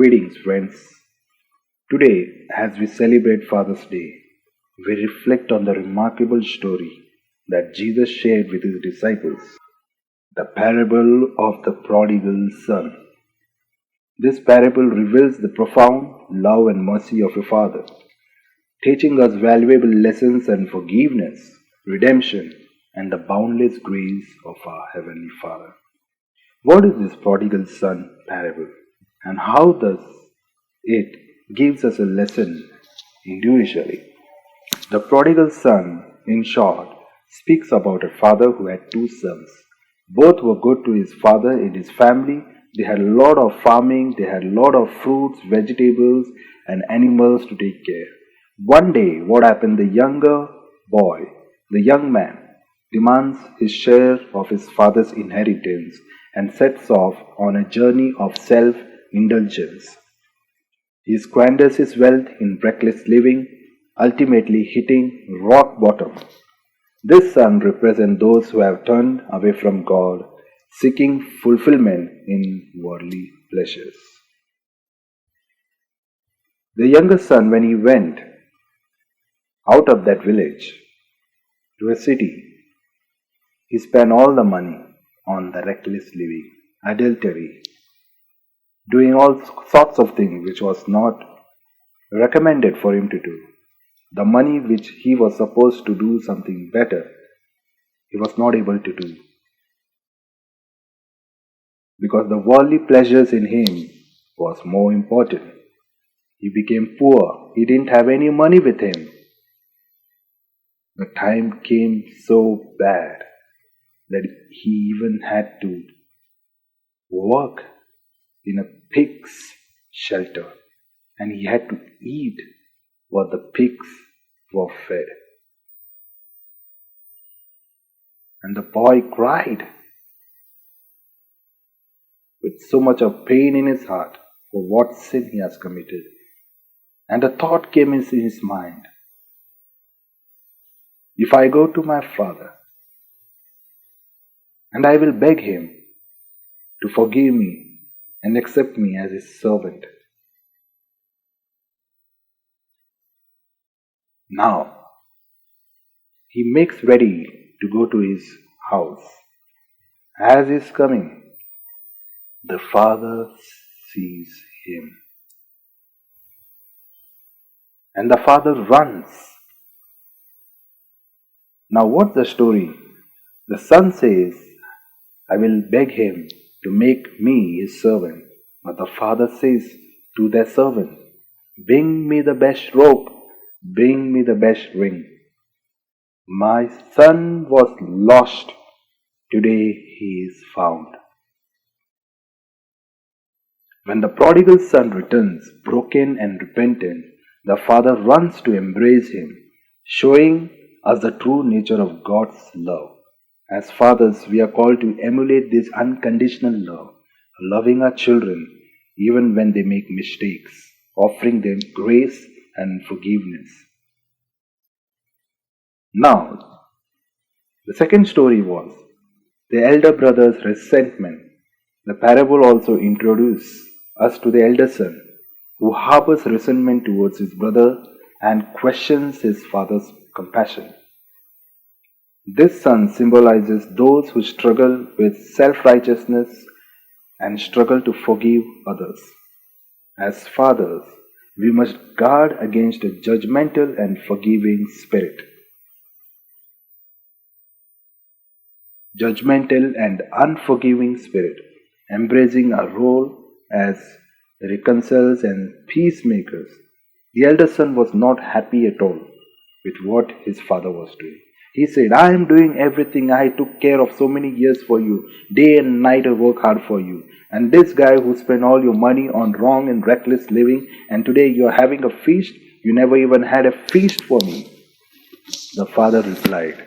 Greetings, friends. Today, as we celebrate Father's Day, we reflect on the remarkable story that Jesus shared with his disciples, the parable of the prodigal son. This parable reveals the profound love and mercy of a father, teaching us valuable lessons on forgiveness, redemption, and the boundless grace of our Heavenly Father. What is this prodigal son parable, and how does it gives us a lesson individually? The prodigal son, in short, speaks about a father who had two sons. Both were good to his father in his family. They had a lot of farming, they had a lot of fruits, vegetables, and animals to take care. One day, what happened? The young man, demands his share of his father's inheritance and sets off on a journey of self indulgence. He squanders his wealth in reckless living, ultimately hitting rock bottom. This son represents those who have turned away from God, seeking fulfillment in worldly pleasures. The younger son, when he went out of that village to a city, he spent all the money on the reckless living, adultery, doing all sorts of things which was not recommended for him to do. The money which he was supposed to do something better, he was not able to do. Because the worldly pleasures in him was more important. He became poor. He didn't have any money with him. The time came so bad that he even had to work in a pig's shelter, and he had to eat what the pigs were fed. And the boy cried with so much of pain in his heart for what sin he has committed. And a thought came into his mind: if I go to my father and I will beg him to forgive me and accept me as his servant. Now, he makes ready to go to his house. As he is coming, the father sees him. And the father runs. Now, what's the story? The son says, I will beg him to make me his servant. But the father says to their servant, bring me the best robe, bring me the best ring. My son was lost, today he is found. When the prodigal son returns, broken and repentant, the father runs to embrace him, showing us the true nature of God's love. As fathers, we are called to emulate this unconditional love, loving our children even when they make mistakes, offering them grace and forgiveness. Now, the second story was the elder brother's resentment. The parable also introduces us to the elder son, who harbors resentment towards his brother and questions his father's compassion. This son symbolizes those who struggle with self-righteousness and struggle to forgive others. As fathers, we must guard against a judgmental and forgiving spirit. Judgmental and unforgiving spirit, embracing our role as reconcilers and peacemakers. The elder son was not happy at all with what his father was doing. He said, I am doing everything. I took care of so many years for you. Day and night I work hard for you. And this guy who spent all your money on wrong and reckless living, and today you are having a feast, you never even had a feast for me. The father replied,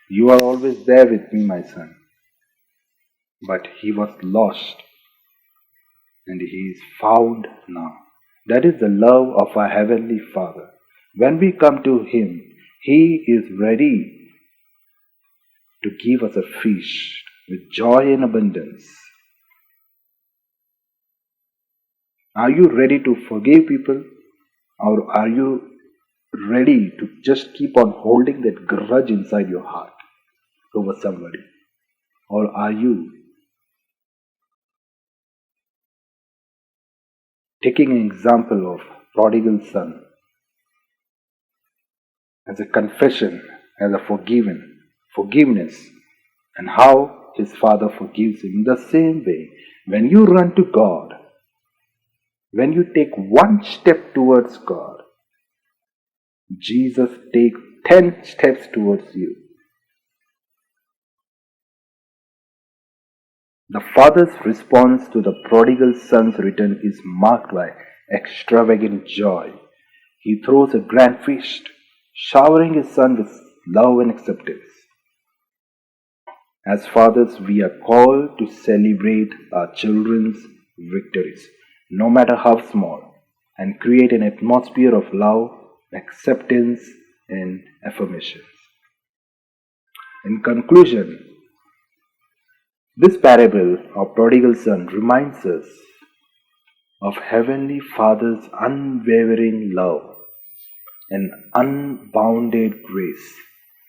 you are always there with me, my son. But he was lost, and he is found now. That is the love of our Heavenly Father. When we come to Him, He is ready to give us a feast with joy and abundance. Are you ready to forgive people? Or are you ready to just keep on holding that grudge inside your heart over somebody? Or are you taking an example of prodigal son as a confession, as a forgiveness, and how his father forgives him? In the same way, when you run to God, when you take one step towards God, Jesus takes 10 steps towards you. The father's response to the prodigal son's return is marked by extravagant joy. He throws a grand feast, showering his son with love and acceptance. As fathers, we are called to celebrate our children's victories, no matter how small, and create an atmosphere of love, acceptance, and affirmations. In conclusion, this parable of prodigal son reminds us of Heavenly Father's unwavering love and unbounded grace.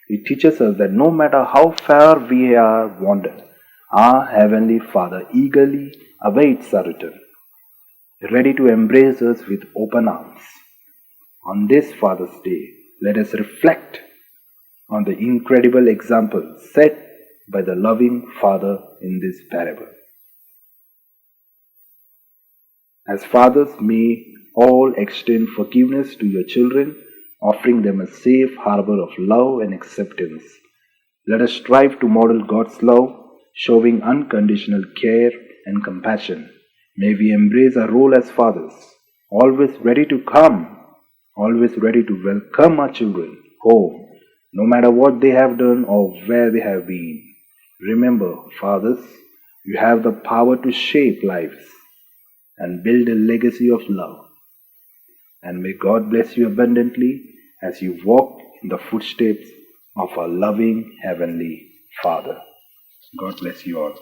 It teaches us that no matter how far we are wandered, our Heavenly Father eagerly awaits our return, ready to embrace us with open arms. On this Father's Day, let us reflect on the incredible example set by the loving Father in this parable. As fathers, may all extend forgiveness to your children, offering them a safe harbor of love and acceptance. Let us strive to model God's love, showing unconditional care and compassion. May we embrace our role as fathers, always ready to welcome our children home, no matter what they have done or where they have been. Remember, fathers, you have the power to shape lives and build a legacy of love. And may God bless you abundantly as you walk in the footsteps of our loving Heavenly Father. God bless you all.